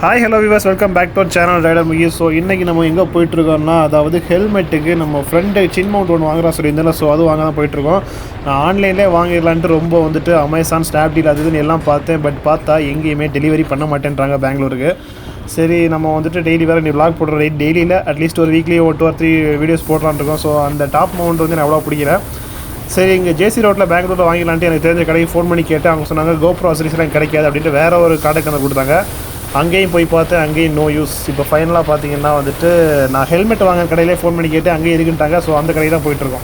Hi hello viewers, welcome back to our channel rider Mugi. So இன்றைக்கி நம்ம எங்கே போயிட்டுருக்கோம்னா, அதாவது ஹெல்மெட்டுக்கு நம்ம ஃப்ரெண்டு சின் மவுண்ட் ஒன்று வாங்குறா சொல்லியிருந்தேன். ஸோ அது வாங்க தான் போயிட்டுருக்கோம். நான் ஆன்லைன்லேயே வாங்கிடலான்ட்டு ரொம்ப அமேசான், ஸ்னாப்டீல் அதுன்னு எல்லாம் பார்த்தேன். பட் பார்த்தா எங்கேயுமே டெலிவரி பண்ண மாட்டேன்றாங்க பெங்களூருக்கு. சரி, நம்ம டெய்லி வேறு நீ விளாக் போடுற டெய்லியில் அட்லீஸ்ட் ஒரு வீக்லி 2 or 3 வீடியோஸ் போடலான்னு இருக்கோம். ஸோ அந்த டாப் மவுண்ட் நான் அவ்வளோ பிடிக்கல. சரி, இங்கே ஜேசி ரோட்டில் பெங்களூரில் வாங்கிடலான்ட்டு எனக்கு தெரிஞ்ச கடைக்கு ஃபோன் பண்ணி கேட்டேன். அவங்க சொன்னாங்க கோப்ரோ அசரிஸ்லாம் கிடைக்காது அப்படின்ட்டு வேறு ஒரு கடைக்கு எனக்கு கொடுத்தாங்க. அங்கேயும் போய் பார்த்தேன், அங்கேயும் நோ யூஸ். இப்போ ஃபைனலாக பார்த்தீங்கன்னா நான் ஹெல்மெட் வாங்க கடையிலே ஃபோன் பண்ணி கேட்டு அங்கேயே இருக்குன்ட்டாங்க. ஸோ அந்த கடையில் தான் போயிட்டுருக்கோம்.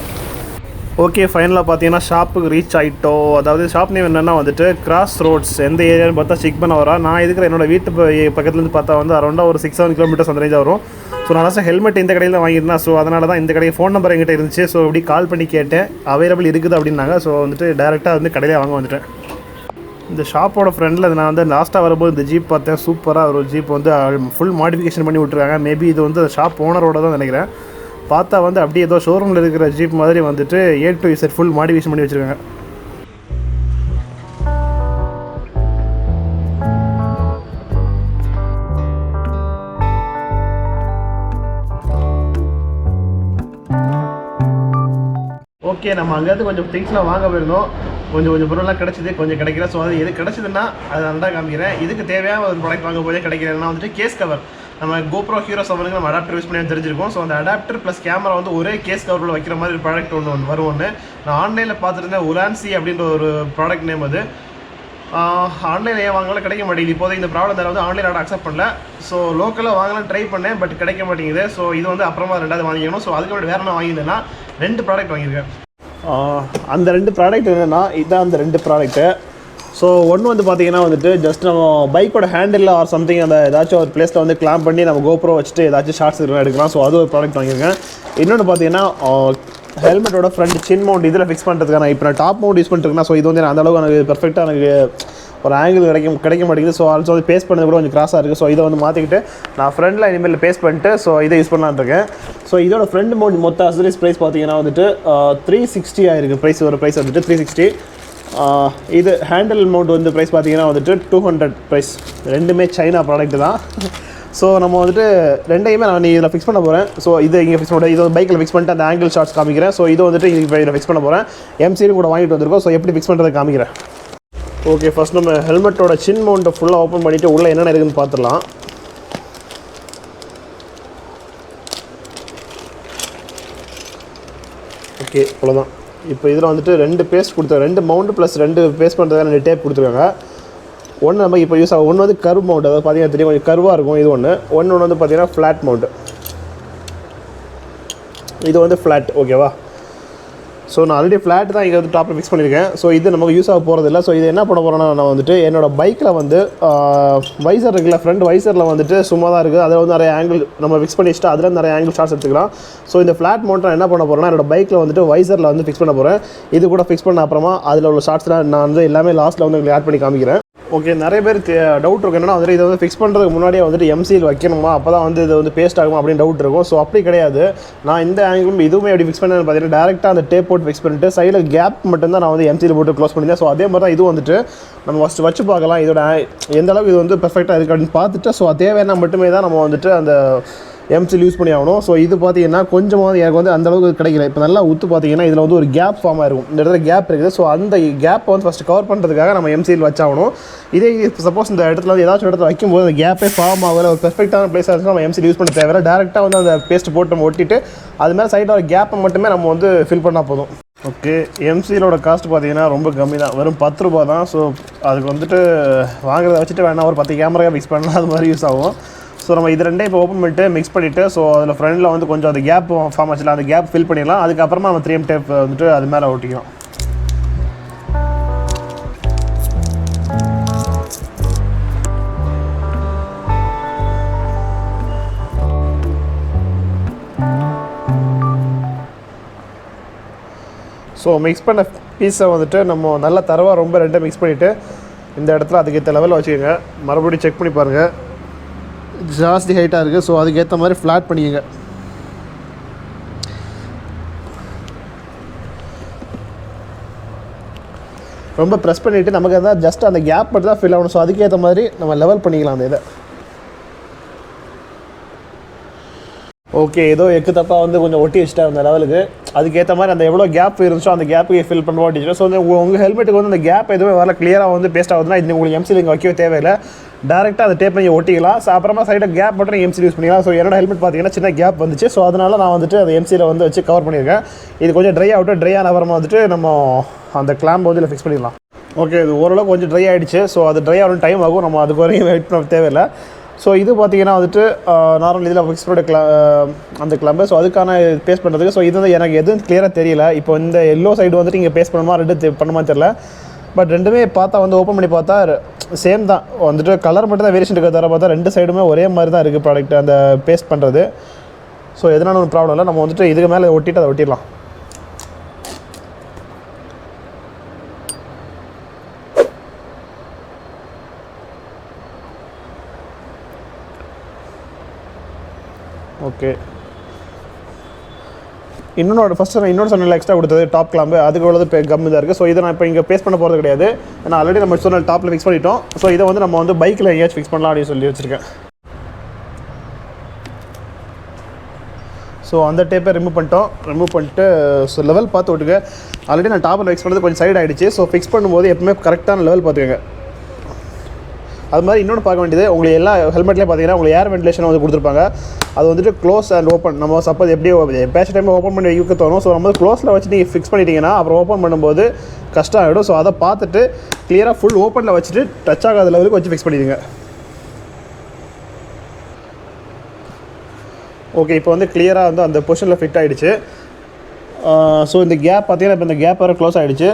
ஓகே, ஃபைனலாக பார்த்தீங்கன்னா ஷாப்புக்கு ரீச் ஆகிட்டோம். அதாவது ஷாப் நேம் என்னென்னா கிராஸ் ரோட்ஸ். எந்த ஏரியான்னு பார்த்தா சிக்மனவரா. நான் இருக்கிற என்னோடய வீட்டு பக்கத்துலேருந்து பார்த்தா அரௌண்டாக ஒரு 6-7 கிலோமீட்டர்ஸ் அந்த ரேஞ்ச் வரும். ஸோ நான் லாஸ்ட்டாக ஹெல்மெட் இந்த கடையில் தான் வாங்கியிருந்தேன். ஸோ அதனால தான் இந்த கடையில் ஃபோன் நம்பர் எங்கிட்ட இருந்துச்சு. ஸோ இப்படி கால் பண்ணி கேட்டேன், அவைலபிள் இருக்குது அப்படின்னாங்க. ஸோ டேரெக்டாக கடையிலே வாங்க வந்துட்டேன். இந்த ஷாப்போட ஃப்ரெண்டில் நான் லாஸ்ட்டாக வரும்போது இந்த ஜீப் பார்த்தேன். சூப்பராக ஒரு ஜீப் ஃபுல் மாடிஃபிகேஷன் பண்ணி விட்ருக்காங்க. மேபி இது ஷாப் ஓனரோட தான் நினைக்கிறேன். பார்த்தா அப்படியே ஏதோ ஷோரூமில் இருக்கிற ஜீப் மாதிரி A to Z full modification பண்ணி வச்சுருக்காங்க. ஓகே, நம்ம அங்கேருந்து கொஞ்சம் திங்ஸ்லாம் வாங்க போயிருந்தோம். கொஞ்சம் பொருள்லாம் கிடச்சிது, கொஞ்சம் கிடைக்கல. ஸோ அது எது கிடச்சிதுன்னா அதை நல்லா காமிக்கிறேன். இதுக்கு தேவையான ஒரு ப்ராடக்ட் வாங்க போதே கிடைக்கிறேன்னா கேஸ் கவர். நம்ம GoPro Hero 7க்கு நம்ம அடாப்டர் யூஸ் பண்ணி தெரிஞ்சிருக்கோம். ஸோ அந்த அடாப்டர் ப்ளஸ் கேமரா ஒரே கேஸ் கவரில் வைக்கிற மாதிரி ஒரு ப்ராடக்ட் ஒன்று வரும். நான் ஆன்லைனில் பார்த்துருந்தேன். உலான்சி அப்படின்ற ஒரு ப்ராடக்ட் நேம். அது ஆன்லைனில் ஏன் வாங்கலாம் கிடைக்க மாட்டேங்குது. இப்போதைக்கு இந்த ப்ராப்ளம் தர ஆன்லைன் ஆர்டர் அக்செப்ட் பண்ணல. ஸோ லோக்கலாக வாங்கலாம் ட்ரை பண்ணேன், பட் கிடைக்க மாட்டேங்குது. ஸோ இது அப்புறமா 2வது வாங்கிக்கணும். ஸோ அதுக்கு முன்னாடி வேறு என்ன வாங்கியிருந்தேன்னா 2 ப்ராடக்ட் வாங்கியிருக்கேன். அந்த 2 ப்ராடக்ட் என்னென்னா, இதுதான் அந்த 2 ப்ராடக்ட்டு. ஸோ ஒன்று பார்த்தீங்கன்னா ஜஸ்ட் நம்ம பைக்கோட ஹேண்டில் ஆர் சம்திங் அந்த ஏதாச்சும் ஒரு பிளேஸில் கிளாம்ப் பண்ணி நம்ம GoPro வச்சுட்டு ஏதாச்சும் ஷார்ட்ஸ் எடுக்கலாம். ஸோ அது ஒரு ப்ராடக்ட் வாங்கியிருக்கேன். இன்னொன்று பார்த்தீங்கன்னா ஹெல்மெட்டோட ஃப்ரண்ட் சின் மவுண்ட் இதில் ஃபிக்ஸ் பண்ணுறதுக்கான இப்போ நான் டாப் மவுண்ட் யூஸ் பண்ணிட்டுருக்கேன். ஸோ இது அந்த அளவுக்கு எனக்கு பெர்ஃபெக்டாக எனக்கு ஒரு ஆங்கிள் கிடைக்க மாட்டேங்குது. ஸோ ஆல்சோ பேஸ்ட் பண்ணது கூட கொஞ்சம் கிராஸாக இருக்குது. ஸோ இதை மாற்றிக்கிட்டு நான் ஃப்ரண்டில் இனிமேல் பேஸ்ட் பண்ணிட்டு ஸோ இதை யூஸ் பண்ணலான்னு இருக்கேன். ஸோ இதோட ஃப்ரண்ட் மவுண்ட் மொத்த அசரிஸ் ப்ரைஸ் பார்த்தீங்கன்னா 360 ஆயிருக்கு. ஒரு ப்ரைஸ் 360. இது ஹேண்டில் மவுண்ட் ப்ரைஸ் பார்த்தீங்கன்னா 200 ப்ரைஸ். ரெண்டுமே சைனா ப்ராடக்ட் தான். ஸோ நம்ம ரெண்டையுமே நான் இதில் ஃபிக்ஸ் பண்ண போகிறேன். ஸோ இது இங்கே ஃபிக்ஸ் பண்ணுறேன். இது பைக்கில் ஃபிக்ஸ் பண்ணிட்டு அந்த ஆங்கிள் ஷார்ட்ஸ் காமிக்கிறேன். ஸோ இது இப்போ இதில் ஃபிக்ஸ் பண்ண போகிறேன். எம்சியும் கூட வாங்கிட்டு வந்திருக்கோம். ஸோ எப்படி ஃபிக்ஸ் பண்ணுறதை காமிக்கிறேன். ஓகே, ஃபஸ்ட் நம்ம ஹெல்மெட்டோட சின் மவுண்ட்டை ஃபுல்லாக ஓப்பன் பண்ணிவிட்டு உள்ளே என்னென்ன இருக்குதுன்னு பார்த்துடலாம். ஓகே, அவ்வளோதான். இப்போ இதில் 2 பேஸ்ட் கொடுத்துருக்காங்க. 2 மவுண்ட் ப்ளஸ் 2 பேஸ்ட் பண்ணுறதுக்கான 2 டேப் கொடுத்துருக்காங்க. ஒன்று நம்ம இப்போ யூஸ் ஆகும். ஒன்று கர்வ் மவுண்ட், அதாவது பார்த்தீங்கன்னா தெரியும் கொஞ்சம் கர்வாக இருக்கும். இது ஒன்று பார்த்தீங்கன்னா ஃப்ளாட் மவுண்ட். இது ஃப்ளாட். ஓகேவா? ஸோ நான் ஆல்ரெடி ஃப்ளாட் தான் இங்கே டாப்பில் ஃபிக்ஸ் பண்ணியிருக்கேன். ஸோ இது நமக்கு யூஸ் ஆக போகிறதில்ல. ஸோ இது என்ன பண்ண போகிறோன்னா, நான் என்னோடய பைக்கில் வைசர் இருக்குல்ல, ஃப்ரண்ட் வைசரில் சும்மா தான் இருக்குது. அதில் நிறைய ஆங்கிள் நம்ம ஃபிக்ஸ் பண்ணி வச்சுட்டு அதில் நிறைய ஆங்கிள் ஷார்ட்ஸ் எடுத்துக்கலாம். ஸோ இந்த ஃப்ளாட் மவுண்ட் நான் என்ன பண்ண போகிறேன்னா, என்னோடய பைக்கில் வைசரில் ஃபிக்ஸ் பண்ண போகிறேன். இது கூட ஃபிக்ஸ் பண்ண அப்புறமா அதில் உள்ள ஷார்ட்ஸ்லாம் நான் எல்லாமே லாஸ்ட்டில் ஆட் பண்ணி காமிக்கிறேன். ஓகே, நிறைய பேர் டவுட் இருக்கும் என்னென்னா இதை ஃபிக்ஸ் பண்ணுறதுக்கு முன்னாடியே எம்சியில் வைக்கணுமா, அப்போ தான் இது பேஸ்ட் ஆகுமா அப்படின்னு டவுட் இருக்கும். ஸோ அப்படி கிடையாது. நான் இந்த ஆங்கிளும் இதுவுமே எப்படி ஃபிக்ஸ் பண்ணேன்னு பார்த்தீங்கன்னா, டேரெக்டாக அந்த டேப் போட்டு ஃபிக்ஸ் பண்ணிட்டு சைடில் கேப் மட்டும்தான் நான் எம்சியில் போட்டு க்ளோஸ் பண்ணியிருந்தேன். ஸோ அதே மாதிரி தான் இது நம்ம ஃபஸ்ட்டு வச்சு பார்க்கலாம் இதோட எந்த அளவுக்கு இது பெர்ஃபெக்டாக இருக்குது அப்படின்னு பார்த்துட்டு, ஸோ தேவையான மட்டுமே தான் நம்ம அந்த எம்சில் யூஸ் பண்ணி ஆகணும். ஸோ இது பார்த்தீங்கன்னா கொஞ்சமாக எனக்கு அந்தளவுக்கு கிடைக்கல. இப்போ நல்லா ஊற்று பார்த்தீங்கன்னா இதில் ஒரு கேப் ஃபார்ம் ஆகிருக்கும். இந்த இடத்துல கேப் இருக்குது. ஸோ அந்த கேப்பை ஃபஸ்ட்டு கவர் பண்ணுறதுக்காக நம்ம எம்சியில் வச்சாகணும். இதே சப்போஸ் இந்த இடத்துல ஏதாச்சும் இடத்துல வைக்கும்போது அந்த கேப்பே ஃபார்ம் ஆகல, ஒரு பெர்ஃபெக்டான பிளேஸாக இருந்துச்சுன்னா நம்ம எம்சியில் யூஸ் பண்ண தேவை. டேரெக்டாக அந்த பேஸ்ட் போட்டு நம்ம ஒட்டிட்டு அது மேலே சைடில் ஒரு கேப்பை மட்டுமே நம்ம ஃபில் பண்ணால் போதும். ஓகே, எம்சியிலோட காஸ்ட் பார்த்தீங்கன்னா ரொம்ப கம்மி தான், வெறும் 10 ரூபா தான். ஸோ அதுக்கு வாங்குறத வச்சுட்டு வேணா ஒரு 10 கேமரா ஃபிக்ஸ் பண்ணலாம், அது மாதிரி யூஸ் ஆகும். ஸோ நம்ம இது ரெண்டையும் இப்போ ஓப்பன் பண்ணிட்டு மிக்ஸ் பண்ணிவிட்டு, ஸோ அதில் ஃப்ரண்டில் கொஞ்சம் அந்த கேப் ஃபார்ம் ஆச்சுல, அந்த கேப் ஃபில் பண்ணிடலாம். அதுக்கப்புறமா நம்ம 3M டேப் அது மேலே ஒட்டிக்கலாம். ஸோ மிக்ஸ் பண்ண பீஸை நம்ம நல்லா தரவாக ரொம்ப ரெண்டை மிக்ஸ் பண்ணிவிட்டு இந்த இடத்துல அதுக்கேற்ற லெவலில் வச்சுக்கோங்க. மறுபடியும் செக் பண்ணி பாருங்கள், ஜாஸ்தி ஹைட்டாக இருக்குது. ஸோ அதுக்கேற்ற மாதிரி ஃப்ளாட் பண்ணிக்கோங்க. ரொம்ப ப்ரெஸ் பண்ணிவிட்டு நமக்கு ஜஸ்ட் அந்த கேப் மட்டும் தான் ஃபில் ஆகணும். ஸோ அதுக்கேற்ற மாதிரி நம்ம லெவல் பண்ணிக்கலாம் அந்த இதை. ஓகே, ஏதோ எக்கு தப்பாக வந்து கொஞ்சம் ஒட்டி வச்சுட்டேன் அந்த லெவலுக்கு. அதுக்கேற்ற மாதிரி அந்த எவ்வளோ கேப் இருந்துச்சோ அந்த கேப்புக்கு ஃபில் பண்ண ஓட்டிச்சிடும். ஸோ வந்து உங்கள் ஹெல்மெட்டுக்கு வந்து அந்த கேப் எதுவுமே வரல, கிளியராக வந்து பேஸ்ட் ஆகுதுன்னா இது உங்களுக்கு எம்சியில் இங்கே வைக்கவே தேவையில்லை. டேரெக்டாக அந்த டேப் நீங்கள் ஒட்டிக்கலாம். ஸோ அப்புறமா சைடாக கேப் மட்டும் நீங்கள் எம்சியில் யூஸ் பண்ணிக்கலாம். ஸோ என்னோட ஹெல்மெட் பார்த்தீங்கன்னா சின்ன கேப் வந்துச்சு. ஸோ அதனால் நான் வந்துட்டு அந்த எம்சியில் வந்து வச்சு கவர் பண்ணியிருக்கேன். இது கொஞ்சம் ட்ரை ஆகட்டும். ட்ரை ஆன அப்புறமா வந்துட்டு நம்ம அந்த கிளாம்பை வந்து இதில் ஃபிக்ஸ் பண்ணிடலாம். ஓகே, இது ஓரளவுக்கு கொஞ்சம் ட்ரை ஆகிடுச்சு. ஸோ அது ட்ரை ஆகணும் டைம் ஆகும். நம்ம அதுக்கு வரைக்கும் வெயிட் பண்ண தேவையில்லை. ஸோ இது பார்த்தீங்கன்னா வந்துட்டு நார்மல் இதில் ஃபிக்ஸ் பண்ண அந்த கிளம்பு. ஸோ அதுக்கான பேஸ்ட் பண்ணுறதுக்கு. ஸோ இது வந்து எனக்கு எதுவும் கிளியராக தெரியல. இப்போ இந்த எல்லோ சைடு வந்துட்டு இங்கே பேஸ்ட் பண்ணுமா ரெண்டு பண்ணுமா தெரியல. பட் ரெண்டுமே பார்த்தா வந்து ஓப்பன் பண்ணி பார்த்தா சேம் தான். வந்துட்டு கலர் மட்டும் தான் வேரியேஷன் இருக்கிற தர பார்த்தா ரெண்டு சைடுமே ஒரே மாதிரி தான் இருக்குது ப்ராடக்ட் அந்த பேஸ்ட் பண்ணுறது. ஸோ எதனால ஒரு ப்ராப்ளம் இல்லை. நம்ம வந்துட்டு இதுக்கு மேலே ஒட்டிட்டு அதை ஒட்டிடலாம். ஓகே, இன்னொன்று ஃபஸ்ட்டு நான் இன்னொரு சொன்ன எக்ஸ்ட்ரா கொடுத்தது டாப் கிளாம்பு. அதுக்கு உள்ளது கம் இதாக இருக்குது. ஸோ இதை நான் இப்போ இங்கே பேஸ்ட் பண்ண போகிறது கிடையாது. நான் ஆல்ரெடி நம்ம சொன்ன டாப்பில் ஃபிக்ஸ் பண்ணிட்டோம். ஸோ இதை வந்து நம்ம வந்து பைக்கில் எங்கேயாச்சும் ஃபிக்ஸ் பண்ணலாம் அப்படின்னு சொல்லி வச்சுருக்கேன். ஸோ அந்த டேப்பை ரிமூவ் பண்ணிட்டு ஸோ லெவல் பார்த்து விட்டுங்க. ஆல்ரெடி நான் டாப்பில் ஃபிக்ஸ் பண்ணது கொஞ்சம் சைடு ஆகிடுச்சு. ஸோ ஃபிக்ஸ் பண்ணும்போது எப்பவுமே கரெக்டான லெவல் பார்த்துக்கோங்க. அது மாதிரி இன்னொன்று பார்க்க வேண்டியது, உங்களுக்கு எல்லா ஹெல்மெட்லேயும் பார்த்தீங்கன்னா உங்களுக்கு ஏர் வென்டிலேஷன் வந்து கொடுத்துருப்பாங்க. அது வந்துட்டு க்ளோஸ் அண்ட் ஓப்பன். நம்ம சப்போஸ் எப்படி பேட்ச் டைமில் ஓப்பன் பண்ணி வைக்க தோணும். ஸோ நம்ம க்ளோஸில் வச்சு நீங்கள் ஃபிக்ஸ் பண்ணிட்டீங்கன்னா அப்புறம் ஓப்பன் பண்ணும்போது கஷ்டம் ஆகிடும். ஸோ அதை பார்த்துட்டு கிளியராக ஃபுல் ஓப்பனில் வச்சுட்டு டச் ஆகாத லெவலுக்கு வச்சு ஃபிக்ஸ் பண்ணிடுங்க. ஓகே, இப்போ வந்து கிளியராக வந்து அந்த பொசிஷனில் ஃபிட் ஆகிடுச்சு. ஸோ இந்த கேப் பார்த்தீங்கன்னா இப்போ இந்த கேப் வர க்ளோஸ் ஆகிடுச்சு.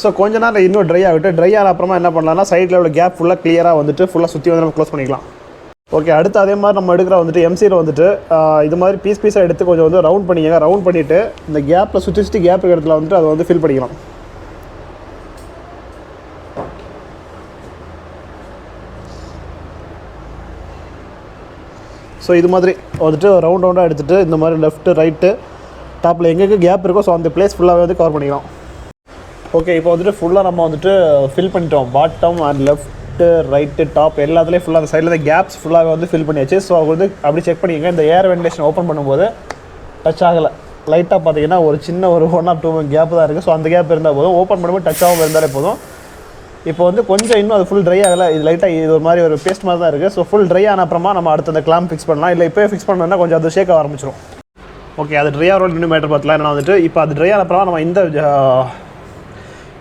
ஸோ கொஞ்ச நேரம் இன்னும் ட்ரை ஆகிட்டு ட்ரை ஆன அப்புறமா என்ன பண்ணலாம்னா சைடில் உள்ள கேப் ஃபுல்லாக கிளியராக வந்துட்டு ஃபுல்லாக சுற்றி வந்து நம்ம க்ளோஸ் பண்ணிக்கலாம். ஓகே, அடுத்து அதே மாதிரி நம்ம எடுக்கிற வந்துட்டு எம்சியில் வந்துட்டு இது மாதிரி பீஸாக எடுத்து கொஞ்சம் வந்து ரவுண்ட் பண்ணிக்கங்க. ரவுண்ட் பண்ணிவிட்டு இந்த கேப்பில் சுற்றி கேப் இருக்கிற இடத்துல வந்துட்டு அதை வந்து ஃபில் பண்ணிக்கலாம். ஸோ இது மாதிரி வந்துட்டு ரவுண்டாக எடுத்துகிட்டு இந்த மாதிரி லெஃப்ட்டு ரைட்டு டாப்பில் எங்கெங்கே கேப் இருக்கோ ஸோ அந்த பிளேஸ் ஃபுல்லாகவே வந்து கவர் பண்ணிக்கலாம். ஓகே, இப்போ வந்துட்டு ஃபுல்லாக நம்ம வந்துட்டு ஃபில் பண்ணிட்டோம். Bottom and left right top எல்லாத்துலேயும் ஃபுல்லாக அந்த சைடில் கேப்ஸ் ஃபுல்லாக வந்து ஃபில் பண்ணியாச்சு. ஸோ அவங்க வந்து அப்படி செக் பண்ணிக்கங்க. இந்த ஏர் வென்டிலேஷன் ஓப்பன் பண்ணும்போது டச் ஆகலை. லைட்டாக பார்த்தீங்கன்னா ஒரு சின்ன ஒரு 1 or 2 கேப் தான் இருக்குது. ஸோ அந்த கேப் இருந்தால் போதும். ஓப்பன் பண்ணும்போது டச் ஆகாமல் இருந்தாலே போதும். இப்போ வந்து கொஞ்சம் இன்னும் அது ஃபுல் ட்ரை ஆகலை. இது லைட்டாக இது ஒரு மாதிரி ஒரு பேஸ்ட் மாதிரி தான் இருக்குது. ஸோ ஃபுல் ட்ரை ஆன அப்புறமா நம்ம அடுத்த அந்த கிளாம்ப் ஃபிக்ஸ் பண்ணலாம். இல்லை இப்போயே ஃபிக்ஸ் பண்ணோம்னா கொஞ்சம் அது ஷேக் ஆரம்பிச்சிடும். ஓகே, அது ட்ரை ஆகிற இன்னும் மேட்டர் பார்த்தலாம். ஏன்னா வந்துட்டு இப்போ அது ட்ரை ஆன அப்புறமா நம்ம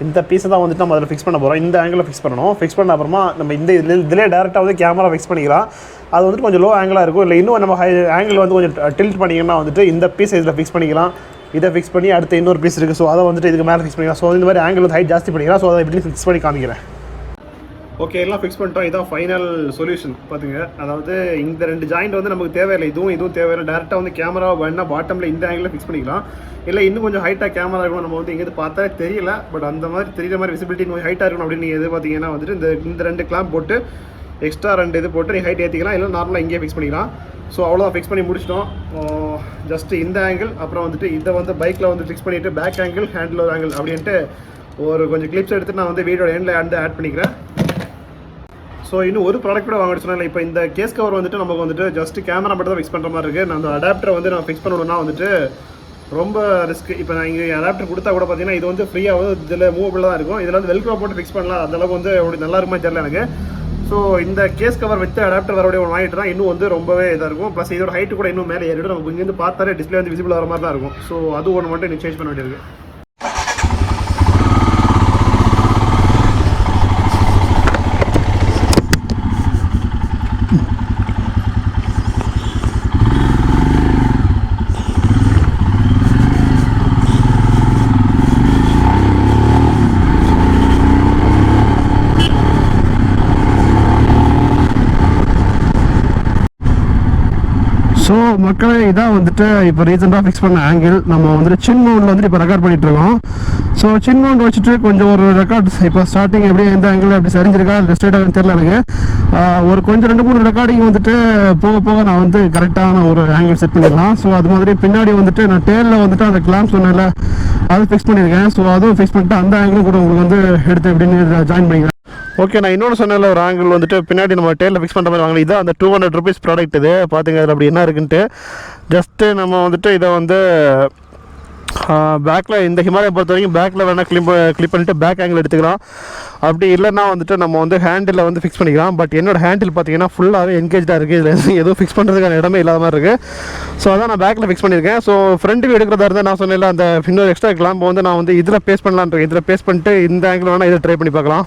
இந்த பீஸை தான் வந்துட்டு நம்ம அதில் ஃபிக்ஸ் பண்ண போகிறோம். இந்த ஆங்கிளில் ஃபிக்ஸ் பண்ணணும். ஃபிக்ஸ் பண்ண அப்புறமா நம்ம இதிலே டேரெக்டாக வந்து கேமரா ஃபிக்ஸ் பண்ணிக்கலாம். அது வந்துட்டு கொஞ்சம் லோ ஆங்கிளாக இருக்கும். இல்லை இன்னும் நம்ம ஆங்கிள் வந்து கொஞ்சம் டில்ட் பண்ணிங்கன்னா வந்துட்டு இந்த பீஸ் இதில் ஃபிக்ஸ் பண்ணிக்கலாம். இதை ஃபிக்ஸ் பண்ணி அடுத்து இன்னொரு பீஸ் இருக்குது. ஸோ அதை வந்துட்டு இதுக்கு மேலே ஃபிக்ஸ் பண்ணிக்கலாம். ஸோ இந்த மாதிரி ஆங்கிள் வந்து ஹைட் ஜாஸ்தி பண்ணிக்கலாம். ஸோ அதை எப்படி ஃபிக்ஸ் பண்ணி காமிக்கிறேன். ஓகே, எல்லாம் ஃபிக்ஸ் பண்ணிட்டோம். இதான் ஃபைனல் சொல்யூஷன் பார்த்துங்க. அதாவது இந்த 2 ஜாயிண்ட் வந்து நமக்கு தேவையில்லை. இதுவும் தேவையில்லை. டேரெக்டாக வந்து கேமரா வேணா பாட்டமில் இந்த ஆங்கிளில் ஃபிக்ஸ் பண்ணிக்கலாம். இல்லை இன்னும் கொஞ்சம் ஹைட்டாக கேமரா இருக்கணும். நம்ம வந்து எங்கேருந்து பார்த்தா தெரியல. பட் அந்த மாதிரி தெரியுற மாதிரி விசிபிலிட்டி கொஞ்சம் ஹைட்டாக இருக்கணும் அப்படின்னு நீங்கள் எதிர்பார்த்தீங்கன்னா வந்துட்டு இந்த 2 கிளாம்ப் போட்டு எக்ஸ்ட்ரா 2 இது போட்டு நீங்கள் ஹைட் ஏற்றிக்கலாம். இல்லை நார்மலாக இங்கேயே ஃபிக்ஸ் பண்ணிக்கலாம். ஸோ அவ்வளோதான், ஃபிக்ஸ் பண்ணி முடிச்சிட்டோம். ஜஸ்ட்டு இந்த ஆங்கிள் அப்புறம் வந்துட்டு இதை வந்து பைக்கில் வந்து ஃபிக்ஸ் பண்ணிவிட்டு பேக் ஆங்கிள் ஹேண்டில் ஆங்கிள் அப்படின்ட்டு ஒரு கொஞ்சம் கிளிப்ஸ் எடுத்து நான் வந்து வீடியோட எண்டில் வந்து ஆட் பண்ணிக்கிறேன். ஸோ இன்னும் ஒரு ப்ராடக்ட் கூட வாங்கிட்டு சொன்னேன். இப்போ இந்த கேஸ் கவர் வந்துட்டு நமக்கு வந்துட்டு ஜஸ்ட்டு கேமரா மட்டும் தான் ஃபிக்ஸ் பண்ணுற மாதிரி இருக்குது. நான் அந்த அடாப்டரை வந்து நான் ஃபிக்ஸ் பண்ணணும்னா வந்துட்டு ரொம்ப ரிஸ்க். இப்போ நான் இங்கே அடாப்டர் கொடுத்தா கூட பார்த்தீங்கன்னா இது வந்து ஃப்ரீயாக வந்து இதில் மூவபிளாக தான் இருக்கும். இதில் வந்து வெல்க்ரோ போட்டு ஃபிக்ஸ் பண்ணலாம். அந்தளவுக்கு வந்து அப்படி நல்லா இருக்குமா தெரியல எனக்கு. ஸோ இந்த கேஸ் கவர் வித் அடாப்டர் வரக்கூடிய ஒரு வாங்கிட்டு தான் இன்னும் வந்து ரொம்பவே இதாக இருக்கும். ப்ளஸ் இதோட ஹைட்டு கூட இன்னும் மேலே ஏறிடும். நமக்கு இங்கேருந்து பார்த்தாலே டிஸ்பிளே வந்து விசிபிள் வர மாதிரி தான் இருக்கும். ஸோ அது ஒன்று மட்டும் இன்னும் சேஞ்ச் பண்ண வேண்டியிருக்கு. ஸோ மக்களே, இதான் வந்துட்டு இப்போ ரீசெண்டாக ஃபிக்ஸ் பண்ண ஆங்கிள். நம்ம வந்துட்டு சின் மவுண்டில் வந்துட்டு இப்போ ரெக்கார்ட் பண்ணிகிட்ருக்கோம். ஸோ சின் மவுண்ட் வச்சுட்டு கொஞ்சம் ஒரு ரெக்கார்ட் இப்போ ஸ்டார்டிங் எப்படி எந்த ஆங்கிள் அப்படி சரிஞ்சிருக்கா இல்லை ஸ்ட்ரெயிட்டாக தெரியல எனக்கு. ஒரு கொஞ்சம் 2-3 ரெக்கார்டிங் வந்துட்டு போக நான் வந்து கரெக்டான ஒரு ஆங்கிள் செட் பண்ணிடலாம். ஸோ அது மாதிரி பின்னாடி வந்துட்டு நான் டேலில் வந்துட்டு அந்த கிளாம்ப் சொன்னேன்ல அது ஃபிக்ஸ் பண்ணியிருக்கேன். ஸோ அதுவும் ஃபிக்ஸ் பண்ணிட்டு அந்த ஆங்கிளும் கூட உங்களுக்கு வந்து எடுத்து எப்படின்னு ஜாயின் பண்ணிக்கிறேன். ஓகே, நான் இன்னொன்று சொன்னேன்ல ஒரு ஆங்கிள் வந்துட்டு பின்னாடி நம்ம டேலில் ஃபிக்ஸ் பண்ணுற மாதிரி வாங்கலாம். இதான் அந்த 200 rupees ப்ராடக்ட். இது பார்த்துங்க அதில் அப்படி என்ன இருக்குன்ட்டு. ஜஸ்ட்டு நம்ம வந்துட்டு இதை வந்து பேக்கில் இந்த ஹிமாலயா பொறுத்த வரைக்கும் பேக்கில் வேணால் கிளிப் பண்ணிவிட்டு பேக் ஆங்கிள் எடுத்துக்கலாம். அப்படி இல்லைன்னா வந்துட்டு நம்ம வந்து ஹேண்டில் வந்து ஃபிக்ஸ் பண்ணிக்கலாம். பட் என்னோடய ஹேண்டில் பார்த்தீங்கன்னா ஃபுல்லாகவே என்கேஜாக இருக்குது. இதில் எதுவும் ஃபிக்ஸ் பண்ணுறதுக்கான இடமே இல்லாத மாதிரி இருக்குது. ஸோ அதான் நான் பேக்கில் ஃபிக்ஸ் பண்ணியிருக்கேன். ஸோ ஃப்ரண்ட் வியூ எடுக்கிறதா இருந்தால் நான் சொன்னேன்ல அந்த இன்னொரு எக்ஸ்ட்ரா கிளாம்ப் வந்து நான் வந்து இதில் பேஸ்ட் பண்ணலான்னு இருக்கேன். இதில் பேஸ்ட் பண்ணிட்டு இந்த ஆங்கிள் வேணால் இதை ட்ரை பண்ணி பார்க்கலாம்.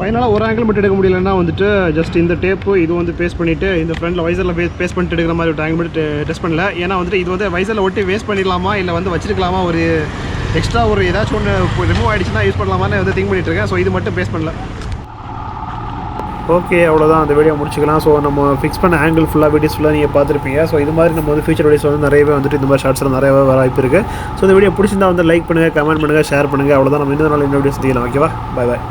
ஃபைனலாக ஒரு ஆங்கிள் மட்டும் எடுக்க முடியலன்னா வந்துட்டு ஜஸ்ட் இந்த டேப்பு இது வந்து பேஸ்ட் பண்ணிவிட்டு இந்த ஃப்ரண்டில் வைசரில் பேஸ்ட் பண்ணிட்டு எடுக்கிற மாதிரி ஒரு ஆங்கிள் மட்டும் டெஸ்ட் பண்ணல. ஏன்னா வந்துட்டு இது வந்து வைசரில் ஒட்டி வேஸ்ட் பண்ணிடலாமா இல்லை வந்து வச்சிருக்கலாமா, ஒரு எக்ஸ்ட்ரா ஒரு ஏதாச்சும் ஒன்று ரிமூவ் ஆகிடுச்சுன்னா யூஸ் பண்ணலாமான்னு வந்து திங்க் பண்ணிட்டு இருக்கேன். ஸோ இது மட்டும் பேஸ்ட் பண்ணல. ஓகே, அவ்வளோதான் அந்த வீடியோ முடிச்சுக்கலாம். ஸோ நம்ம ஃபிக்ஸ் பண்ண ஆங்கிள் ஃபுல்லாக வீடியோஸ் ஃபுல்லாக நீங்கள் பார்த்துருப்பீங்க. ஸோ இது மாதிரி நம்ம வந்து ஃபியூச்சர் வீடியோஸ் வந்து நிறையவே வந்துட்டு இந்த மாதிரி ஷார்ட்ஸில் நிறையவே வர வாய்ப்பு இருக்குது. ஸோ இந்த வீடியோ பிடிச்சிருந்தா வந்து லைக் பண்ணுங்கள், கமெண்ட் பண்ணுங்கள், ஷேர் பண்ணுங்கள். அவ்வளோதான். நம்ம இன்னொரு நாள் இந்த வீடியோ சந்திக்கலாம். ஓகேவா? Bye bye.